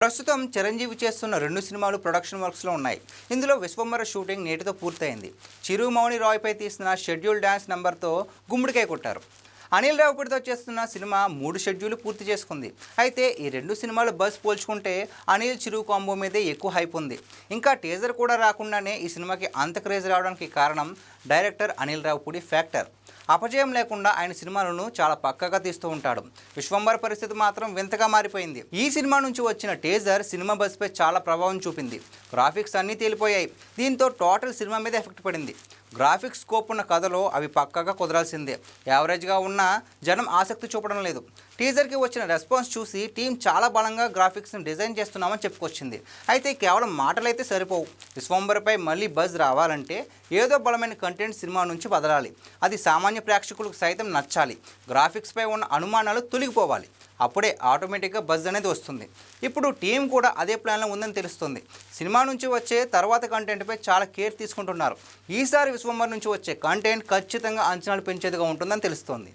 ప్రస్తుతం చిరంజీవి చేస్తున్న 2 సినిమాలు ప్రొడక్షన్ వర్క్స్లో ఉన్నాయి. ఇందులో విశ్వంబర షూటింగ్ నేటితో పూర్తయింది. చిరు మౌని రాయ్పై తీసిన షెడ్యూల్ డ్యాన్స్ నెంబర్తో గుమ్మడికాయ కొట్టారు. అనిల్ రావిపూడితో చేస్తున్న సినిమా 3 షెడ్యూల్ పూర్తి చేసుకుంది. అయితే ఈ 2 సినిమాలు బస్ పోల్చుకుంటే అనిల్ చిరు కాంబో మీదే ఎక్కువ హైప్ ఉంది. ఇంకా టీజర్ కూడా రాకుండానే ఈ సినిమాకి అంత క్రేజ్ రావడానికి కారణం డైరెక్టర్ అనిల్ రావిపూడి ఫ్యాక్టర్. అపజయం లేకుండా ఆయన సినిమాలను చాలా పక్కగా తీస్తూ ఉంటాడు. విశ్వంబర పరిస్థితి మాత్రం వింతగా మారిపోయింది. ఈ సినిమా నుంచి వచ్చిన టీజర్ సినిమా బస్పై చాలా ప్రభావం చూపింది. గ్రాఫిక్స్ అన్నీ తేలిపోయాయి. దీంతో టోటల్ సినిమా మీద ఎఫెక్ట్ పడింది. గ్రాఫిక్స్ స్కోప్ ఉన్న కథలో అవి పక్కగా కుదరాల్సిందే. యావరేజ్గా ఉన్న జనం ఆసక్తి చూపడం లేదు. టీజర్కి వచ్చిన రెస్పాన్స్ చూసి టీం చాలా బలంగా గ్రాఫిక్స్ని డిజైన్ చేస్తున్నామని చెప్పుకొచ్చింది. అయితే కేవలం మాటలైతే సరిపోవు. విశ్వంబరపై మళ్ళీ బజ్ రావాలంటే ఏదో బలమైన కంటెంట్ సినిమా నుంచి బదలాలి. అది సామాన్య ప్రేక్షకులకు సైతం నచ్చాలి. గ్రాఫిక్స్పై ఉన్న అనుమానాలు తొలగిపోవాలి. అప్పుడే ఆటోమేటిక్గా బజ్ అనేది వస్తుంది. ఇప్పుడు టీం కూడా అదే ప్లాన్లో ఉందని తెలుస్తుంది. సినిమా నుంచి వచ్చే తర్వాత కంటెంట్పై చాలా కేర్ తీసుకుంటున్నారు. ఈసారి విశ్వంబర్ నుంచి వచ్చే కంటెంట్ ఖచ్చితంగా అంచనాలు పెంచేదిగా ఉంటుందని తెలుస్తోంది.